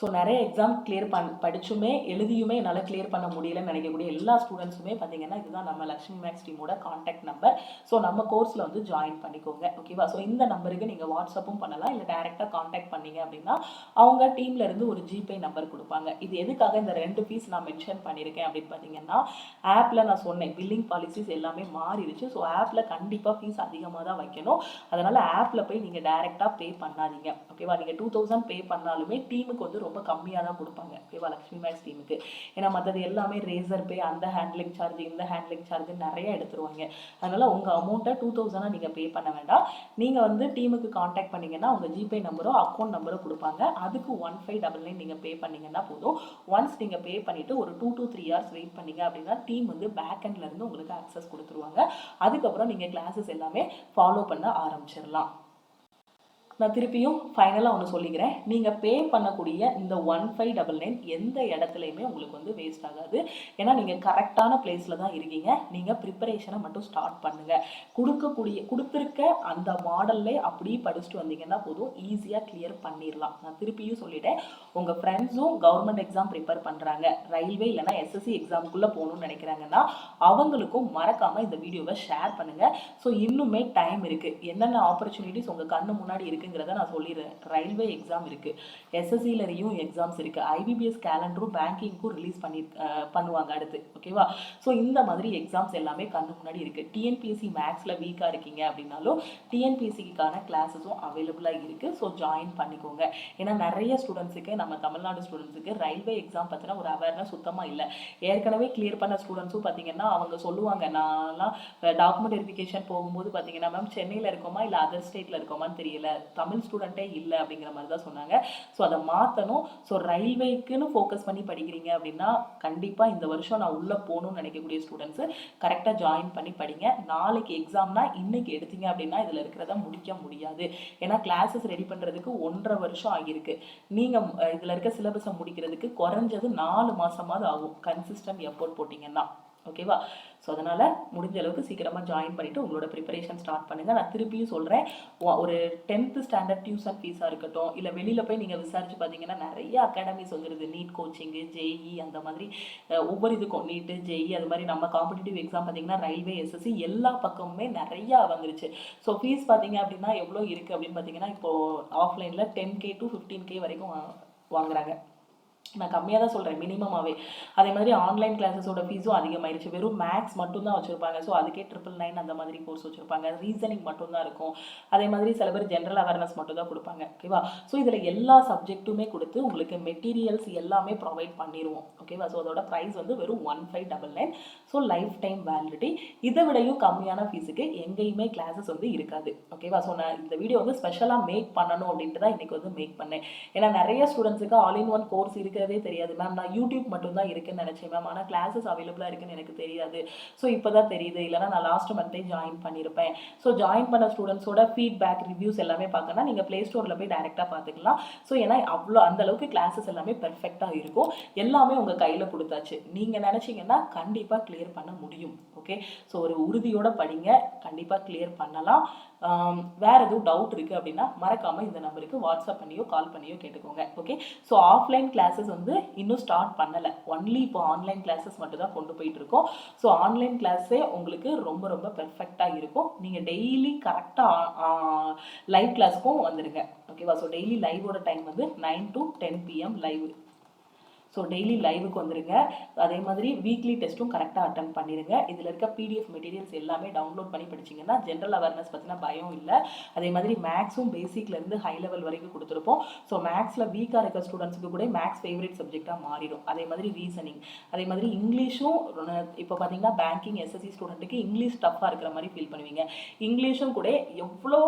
ஸோ நிறைய எக்ஸாம் கிளியர் படிச்சுமே எழுதியுமே என்னால் கிளியர் பண்ண முடியலன்னு நினைக்கக்கூடிய எல்லா ஸ்டூடெண்ட்ஸுமே பார்த்தீங்கன்னா இதுதான் நம்ம லக்ஷ்மி மேக்ஸ் டீமோட காண்டாக்ட் நம்பர். ஸோ நம்ம கோர்ஸில் வந்து ஜாயின் பண்ணிக்கோங்க. ஓகேவா? ஸோ இந்த நம்பருக்கு நீங்கள் வாட்ஸ்அப்பும் பண்ணலாம், இல்லை டேரெக்டாக காண்டாக்ட் பண்ணீங்க அப்படின்னா அவங்க டீமில் இருந்து ஒரு ஜிபே நம்பர் கொடுப்பாங்க. இது எதுக்காக இந்த 2 ஃபீஸ் நான் மென்ஷன் பண்ணியிருக்கேன் அப்படின்னு பார்த்தீங்கன்னா, ஆப்பில் நான் சொன்னேன் பில்லிங் பாலிசிஸ் எல்லாமே மாறிடுச்சு. ஸோ ஆப்பில் கண்டிப்பாக ஃபீஸ் அதிகமாக தான் வைக்கணும். அதனால் ஆப்பில் போய் நீங்கள் டேரெக்டாக பே பண்ணாதீங்க. ஓகேவா? நீங்கள் 2000 பே பண்ணாலுமே டீமுக்கு வந்து ரொம்ப கம்மியாக தான் கொடுப்பாங்க. ஓகேவா? லக்ஷ்மி மேக்ஸ் டீமுக்கு. ஏன்னா மற்றது எல்லாமே ரேசர் பே, அந்த ஹேண்ட்லிங் சார்ஜ், இந்த ஹேண்ட்லிங் சார்ஜ் நிறைய எடுத்துருவாங்க. அதனால் உங்கள் அமௌண்ட்டை 2000 நீங்கள் பே பண்ண வேண்டாம். நீங்கள் வந்து டீமுக்கு காண்டாக்ட் பண்ணிங்கன்னா உங்கள் ஜிபே நம்பரோ அக்கௌண்ட் நம்பரோ கொடுப்பாங்க. அதுக்கு 1599 நீங்கள் பே பண்ணிங்கன்னா போதும். ஒன்ஸ் நீங்கள் பே பண்ணிவிட்டு ஒரு 2 to 3 hours வெயிட் பண்ணிங்க அப்படின்னா டீம் வந்து பேக் எண்ட்லேருந்து உங்களுக்கு ஆக்சஸ் கொடுத்துருவாங்க. அதுக்கப்புறம் நீங்கள் கிளாஸஸ் எல்லாமே ஃபாலோ பண்ண ஆரம்பிச்சிடலாம். நான் திருப்பியும் ஃபைனலாக ஒன்று சொல்லிக்கிறேன், நீங்கள் பே பண்ணக்கூடிய இந்த 1599 எந்த இடத்துலையுமே உங்களுக்கு வந்து வேஸ்ட் ஆகாது. ஏன்னா நீங்கள் கரெக்டான பிளேஸில் தான் இருக்கீங்க. நீங்கள் ப்ரிப்பரேஷனை மட்டும் ஸ்டார்ட் பண்ணுங்கள். கொடுத்துருக்க அந்த மாடல்லே அப்படியே படிச்சுட்டு வந்தீங்கன்னா போதும், ஈஸியாக கிளியர் பண்ணிடலாம். நான் திருப்பியும் சொல்லிட்டேன், உங்கள் ஃப்ரெண்ட்ஸும் கவர்மெண்ட் எக்ஸாம் ப்ரிப்பேர் பண்ணுறாங்க, ரயில்வே இல்லைனா எஸ்எஸ்சி எக்ஸாமுக்குள்ளே போகணும்னு நினைக்கிறாங்கன்னா அவங்களுக்கும் மறக்காமல் இந்த வீடியோவை ஷேர் பண்ணுங்கள். ஸோ இன்னுமே டைம் இருக்குது, என்னென்ன ஆப்பர்ச்சுனிட்டிஸ் உங்கள் கண்ணு முன்னாடி இருக்குது இருக்குங்கிறத நான் சொல்லிடுறேன். ரயில்வே எக்ஸாம் இருக்குது, எஸ்எஸ்சிலரையும் எக்ஸாம்ஸ் இருக்குது, ஐபிபிஎஸ் கேலண்டரும் பேங்கிங்க்கும் ரிலீஸ் பண்ணுவாங்க அடுத்து. ஓகேவா? ஸோ இந்த மாதிரி எக்ஸாம்ஸ் எல்லாமே கண்ணு முன்னாடி இருக்குது. டிஎன்பிஎஸ்சி மேக்ஸில் வீக்காக இருக்கீங்க அப்படின்னாலும் டிஎன்பிஎஸ்சிக்கான கிளாஸஸும் அவைலபிளாக இருக்குது. ஸோ ஜாயின் பண்ணிக்கோங்க. ஏன்னா நிறைய ஸ்டூடெண்ட்ஸுக்கு, நம்ம தமிழ்நாடு ஸ்டூடெண்ட்ஸுக்கு ரயில்வே எக்ஸாம் பற்றின ஒரு அவேர்னஸ் சுத்தமாக இல்லை. ஏற்கனவே கிளியர் பண்ண ஸ்டூடெண்ட்ஸும் பார்த்தீங்கன்னா அவங்க சொல்லுவாங்க, நான்லாம் டாக்குமெண்ட் வெரிஃபிகேஷன் போகும்போது பார்த்தீங்கன்னா மேம் சென்னையில் இருக்கோமா இல்லை அதர் ஸ்டேட்டில் இருக்கோமான்னு தெரியல, தமிழ் ஸ்டூடெண்ட்டே இல்லை அப்படிங்கிற மாதிரி தான் சொன்னாங்க. ஸோ அதை மாற்றணும். ஸோ ரயில்வேக்குன்னு ஃபோக்கஸ் பண்ணி படிக்கிறீங்க அப்படின்னா கண்டிப்பாக இந்த வருஷம் நான் உள்ளே போகணும்னு நினைக்கக்கூடிய ஸ்டூடெண்ட்ஸு கரெக்டாக ஜாயின் பண்ணி படிங்க. நாளைக்கு எக்ஸாம்னா இன்னைக்கு எடுத்தீங்க அப்படின்னா இதில் இருக்கிறத முடிக்க முடியாது. ஏன்னா கிளாஸஸ் ரெடி பண்ணுறதுக்கு 1.5 வருஷம் ஆகியிருக்கு. நீங்கள் இதில் இருக்க சிலபஸை முடிக்கிறதுக்கு குறைஞ்சது 4 மாதமாவது ஆகும் கன்சிஸ்டன்ட் எஃபோர்ட் போட்டிங்கன்னா. ஓகேவா? ஸோ அதனால் முடிஞ்ச அளவுக்கு சீக்கிரமாக ஜாயின் பண்ணிவிட்டு உங்களோட ப்ரிப்பரேஷன் ஸ்டார்ட் பண்ணுங்கள். நான் திருப்பியும் சொல்கிறேன், ஒரு 10th ஸ்டாண்டர்ட் டியூஷன் ஃபீஸாக இருக்கட்டும், இல்லை வெளியில் போய் நீங்கள் விசாரிச்சு பார்த்தீங்கன்னா நிறைய அகாடமிஸ் வந்துடுது. நீட் கோச்சிங்கு, ஜேஇ, அந்த மாதிரி ஒவ்வொரு இதுக்கும் நீட்டு, ஜேஇ, அது மாதிரி நம்ம காம்படிட்டிவ் எக்ஸாம் பார்த்தீங்கன்னா ரயில்வே, எஸ்எஸ்சி எல்லா பக்கமுமே நிறையா வந்துருச்சு. ஸோ ஃபீஸ் பார்த்தீங்க அப்படின்னா எவ்வளோ இருக்குது அப்படின்னு பார்த்தீங்கன்னா இப்போது ஆஃப்லைனில் 10K to 15K வரைக்கும் வாங்குறாங்க. நான் கம்மியாக தான் சொல்கிறேன், மினிமமாகவே. அதே மாதிரி ஆன்லைன் கிளாஸஸோட ஃபீஸும் அதிகமாகிடுச்சு. வெறும் மேக்ஸ் மட்டும் தான் வச்சுருப்பாங்க. ஸோ அதுக்கே 999 அந்த மாதிரி கோர்ஸ் வச்சுருப்பாங்க. ரீசனிங் மட்டும்தான் இருக்கும். அதே மாதிரி சில பேர் ஜென்ரல் அவேர்னஸ் மட்டும் தான் கொடுப்பாங்க. ஓகேவா? ஸோ இதில் எல்லா சப்ஜெக்ட்டுமே கொடுத்து உங்களுக்கு மெட்டீரியல்ஸ் எல்லாமே ப்ரொவைட் பண்ணிடுவோம். ஓகேவா? ஸோ அதோட ப்ரைஸ் வந்து வெறும் 1599. So life time validity. இதை விடையும் கம்மியான ஃபீஸுக்கு எங்கேயுமே கிளாஸஸ் வந்து இருக்காது. ஓகேவா? ஸோ நான் இந்த வீடியோ வந்து ஸ்பெஷலாக மேக் பண்ணணும் அப்படின்ட்டு தான் இன்றைக்கி வந்து மேக் பண்ணேன். ஏன்னா நிறைய ஸ்டூடெண்ட்ஸுக்கு ஆல் இன் ஒன் கோர்ஸ் இருக்கிறதே தெரியாது மேம். நான் யூடியூப் மட்டும் தான் இருக்குன்னு நினச்சேன் மேம், ஆனால் கிளாஸஸ் அவைலபிளாக இருக்குன்னு எனக்கு தெரியாது. ஸோ இப்போ தான் தெரியுது, இல்லைனா நான் லாஸ்ட் மந்த்தே ஜாயின் பண்ணியிருப்பேன். ஸோ ஜாயின் பண்ண ஸ்டூடெண்ட்ஸோட ஃபீட்பேக், ரிவ்யூஸ் எல்லாமே பார்க்கணும்னா நீங்கள் ப்ளே ஸ்டோரில் போய் டைரெக்டாக பார்த்துக்கலாம். ஸோ ஏன்னா அவ்வளோ அந்தளவுக்கு கிளாஸஸ் எல்லாமே பெர்ஃபெக்டாக இருக்கும். எல்லாமே உங்கள் கையில் கொடுத்தாச்சு. நீங்கள் நினச்சிங்கன்னா கண்டிப்பாக கிளியர் பண்ண முடியும். ஓகே? ஸோ ஒரு உறுதியோட படிங்க, கண்டிப்பாக கிளியர் பண்ணலாம். வேறு எதுவும் டவுட் இருக்குது அப்படின்னா மறக்காமல் இந்த நம்பருக்கு வாட்ஸ்அப் பண்ணியோ கால் பண்ணியோ கேட்டுக்கோங்க. ஓகே? ஸோ ஆஃப்லைன் கிளாஸஸ் வந்து இன்னும் ஸ்டார்ட் பண்ணலை. ஒன்லி இப்போ ஆன்லைன் கிளாஸஸ் மட்டும் தான் கொண்டு போயிட்டு இருக்கோம். ஸோ ஆன்லைன் கிளாஸே உங்களுக்கு ரொம்ப ரொம்ப பெர்ஃபெக்டாக இருக்கும். நீங்கள் டெய்லி கரெக்டாக லைவ் கிளாஸ்க்கும் வந்துடுங்க. ஓகேவா? ஸோ டெய்லி லைவோட டைம் வந்து 9 to 10 PM live. So daily லைவுக்கு வந்துடுங்க. அதே மாதிரி வீக்லி டெஸ்ட்டும் கரெக்டாக அட்டன் பண்ணிடுங்க. இதில் இருக்க பிடிஎஃப் மெட்டீரியல்ஸ் எல்லாமே டவுன்லோட் பண்ணி படிச்சிங்கன்னா ஜென்ரல் அவேர்னஸ் பற்றின பயம் இல்லை. அதே மாதிரி மேக்ஸும் பேசிக்லேருந்து ஹை லெவல் வரைக்கும் கொடுத்துருப்போம். ஸோ மேக்ஸில் வீக்காக இருக்க ஸ்டூடெண்ட்ஸுக்கு கூட மேக்ஸ் ஃபேவரட் சப்ஜெக்டாக மாறிடும். அதே மாதிரி ரீசனிங், அதே மாதிரி இங்கிலீஷும். இப்போ பார்த்தீங்கன்னா பேங்கிங், எஸ்எஸ்சி ஸ்டூடெண்ட்டுக்கு இங்கிலீஷ் டஃப்பாக இருக்கிற மாதிரி ஃபீல் பண்ணுவீங்க. இங்கிலீஷும் கூட எவ்வளோ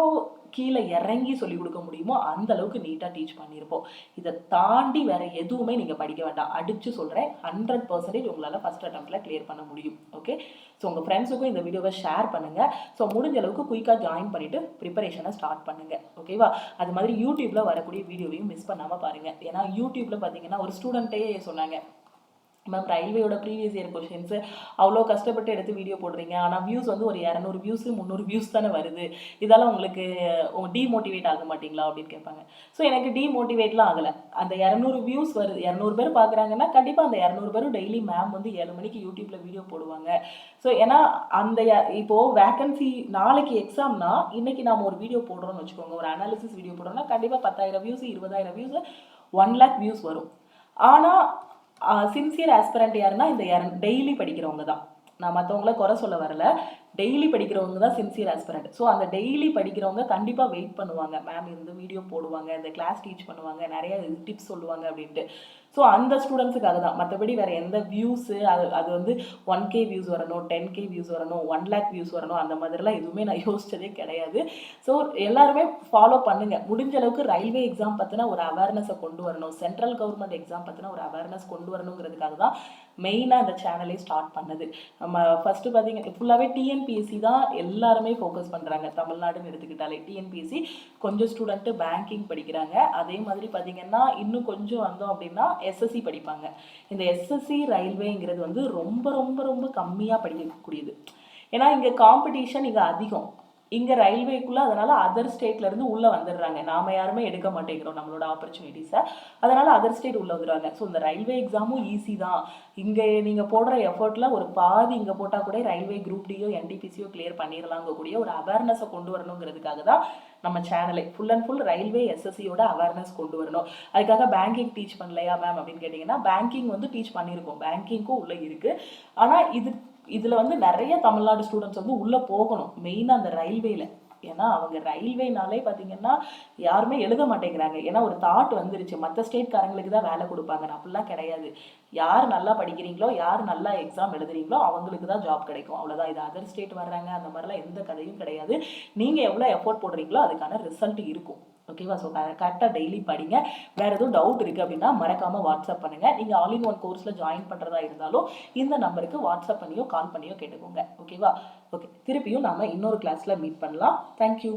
கீழே இறங்கி சொல்லிக் கொடுக்க முடியுமோ அந்த அளவுக்கு நீட்டாக டீச் பண்ணியிருப்போம். இதை தாண்டி வேறு எதுவுமே நீங்கள் படிக்க வேண்டாம். அடித்து சொல்கிறேன், 100% உங்களால் ஃபஸ்ட் அட்டெம்ப்டில் கிளியர் பண்ண முடியும். ஓகே? ஸோ உங்கள் ஃப்ரெண்ட்ஸுக்கும் இந்த வீடியோவை ஷேர் பண்ணுங்கள். ஸோ முடிஞ்ச அளவுக்கு குயிக்காக ஜாயின் பண்ணிவிட்டு ப்ரிப்பரேஷனை ஸ்டார்ட் பண்ணுங்கள். ஓகேவா? அது மாதிரி யூடியூப்பில் வரக்கூடிய வீடியோவையும் மிஸ் பண்ணாமல் பாருங்கள். ஏன்னா யூடியூப்பில் பார்த்தீங்கன்னா ஒரு ஸ்டூடெண்ட்டே சொன்னாங்க, மேம் ரயில்வேயோட ப்ரீவியஸ் இயர் கொஷின்ஸு அவ்வளோ கஷ்டப்பட்டு எடுத்து வீடியோ போடுறீங்க, ஆனால் வியூஸ் வந்து ஒரு 200 வியூஸு 300 வியூஸ் தானே வருது, இதெல்லாம் உங்களுக்கு டீமோட்டிவேட் ஆக மாட்டிங்களா அப்படின்னு கேட்பாங்க. ஸோ எனக்கு டீமோட்டிவேட்லாம் ஆகலை. அந்த 200 வியூஸ் வருது, 200 பேர் பார்க்குறாங்கன்னா கண்டிப்பாக அந்த 200 பேரும் டெய்லி மேம் வந்து 7 மணிக்கு யூடியூப்பில் வீடியோ போடுவாங்க. ஸோ ஏன்னா அந்த இப்போது வேக்கன்சி நாளைக்கு எக்ஸாம்னா இன்றைக்கி நாம் ஒரு வீடியோ போடுறோம்னு வச்சுக்கோங்க, ஒரு அனாலிசிஸ் வீடியோ போடுறோம்னா கண்டிப்பாக 10,000 வியூஸ், 20,000 வியூஸ், 1 lakh வியூஸ் வரும். ஆனால் சின்சியர் ஆஸ்பிரண்ட் யாருன்னா இந்த டெய்லி படிக்கிறவங்க தான். நான் மற்றவங்கள குறை சொல்ல வரல, டெய்லி படிக்கிறவங்க தான் சின்சியர் ஆஸ்பிரண்ட். ஸோ அந்த டெய்லி படிக்கிறவங்க கண்டிப்பாக வெயிட் பண்ணுவாங்க, மேம் இந்த வீடியோ போடுவாங்க, இந்த கிளாஸ் டீச் பண்ணுவாங்க, நிறைய டிப்ஸ் சொல்லுவாங்க அப்படின்ட்டு. ஸோ அந்த ஸ்டூடெண்ட்ஸுக்காக தான். மற்றபடி வேறு எந்த வியூஸு அது வந்து 1K வியூஸ் வரணும், 10K வியூஸ் வரணும், 1 lakh வியூஸ் வரணும், அந்த மாதிரிலாம் எதுவுமே நான் யோசிச்சதே கிடையாது. ஸோ எல்லாருமே ஃபாலோ பண்ணுங்கள். முடிஞ்ச அளவுக்கு ரயில்வே எக்ஸாம் பற்றின ஒரு அவேர்னஸை கொண்டு வரணும், சென்ட்ரல் கவர்மெண்ட் எக்ஸாம் பற்றின ஒரு அவேர்னஸ் கொண்டு வரணுங்கிறதுக்காக தான் மெயினாக இந்த சேனலே ஸ்டார்ட் பண்ணது. நம்ம ஃபஸ்ட்டு பார்த்தீங்க ஃபுல்லாகவே டிஎன்பிஎஸ்சி தான் எல்லாருமே ஃபோக்கஸ் பண்ணுறாங்க. தமிழ்நாடுன்னு எடுத்துக்கிட்டாலே டிஎன்பிஎஸ்சி, கொஞ்சம் ஸ்டூடெண்ட்டு பேங்கிங் படிக்கிறாங்க. அதே மாதிரி பார்த்தீங்கன்னா இன்னும் கொஞ்சம் வந்தோம் அப்படின்னா எஸ்எஸ்சி படிப்பாங்க. இந்த எஸ்எஸ்சி ரயில்வேங்கிறது வந்து ரொம்ப ரொம்ப ரொம்ப கம்மியாக படிக்கக்கூடியது. ஏன்னா இங்கே காம்படிஷன் இங்கே அதிகம். இங்கே ரயில்வேக்குள்ளே, அதனால் அதர் ஸ்டேட்லேருந்து உள்ளே வந்துடுறாங்க. நாம் யாருமே எடுக்க மாட்டேங்கிறோம் நம்மளோட ஆப்பர்ச்சுனிட்டிஸை. அதனால் அதர் ஸ்டேட் உள்ளே வந்துடுறாங்க. ஸோ இந்த ரயில்வே எக்ஸாமும் ஈஸி தான். இங்கே நீங்கள் போடுற எஃபர்ட்டில் ஒரு பாதி இங்கே போட்டால் கூட ரயில்வே குரூப் டியோ என்டிபிசியோ கிளியர் பண்ணிடலாங்கக்கூடிய ஒரு அவேர்னஸை கொண்டு வரணுங்கிறதுக்காக தான் நம்ம சேனலை ஃபுல் அண்ட் ஃபுல் ரயில்வே எஸ்எஸ்சியோட அவேர்னஸ் கொண்டு வரணும். அதுக்காக பேங்கிங் டீச் பண்ணலையா மேம் அப்படின்னு கேட்டிங்கன்னா, பேங்கிங் வந்து டீச் பண்ணியிருக்கோம், பேங்கிங்க்கும் உள்ளே இருக்குது. ஆனால் இதில் வந்து நிறைய தமிழ்நாடு ஸ்டூடெண்ட்ஸ் வந்து உள்ளே போகணும், மெயினாக அந்த ரயில்வேல. ஏன்னா அவங்க ரயில்வேனாலே பார்த்தீங்கன்னா யாருமே எழுத மாட்டேங்கிறாங்க. ஏன்னா ஒரு தாட் வந்துருச்சு, மற்ற ஸ்டேட்காரங்களுக்கு தான் வேலை கொடுப்பாங்க. அப்படிலாம் கிடையாது. யார் நல்லா படிக்கிறீங்களோ, யார் நல்லா எக்ஸாம் எழுதுறீங்களோ அவங்களுக்கு தான் ஜாப் கிடைக்கும், அவ்வளோதான். இது அதர் ஸ்டேட் வர்றாங்க அந்த மாதிரிலாம் எந்த கதையும் கிடையாது. நீங்கள் எவ்வளோ எஃபோர்ட் போடுறீங்களோ அதுக்கான ரிசல்ட் இருக்கும். ஓகேவா? ஸோ கரெக்டாக டெய்லி படிங்க. வேறு எதுவும் டவுட் இருக்குது அப்படின்னா மறக்காமல் வாட்ஸ்அப் பண்ணுங்கள். நீங்கள் ஆல் இன் ஒன் கோர்ஸில் ஜாயின் பண்ணுறதா இருந்தாலும் இந்த நம்பருக்கு வாட்ஸ்அப் பண்ணியோ கால் பண்ணியோ கேட்டுக்கோங்க. ஓகேவா? ஓகே, திருப்பியும் நாம் இன்னொரு கிளாஸில் மீட் பண்ணலாம். தேங்க்யூ.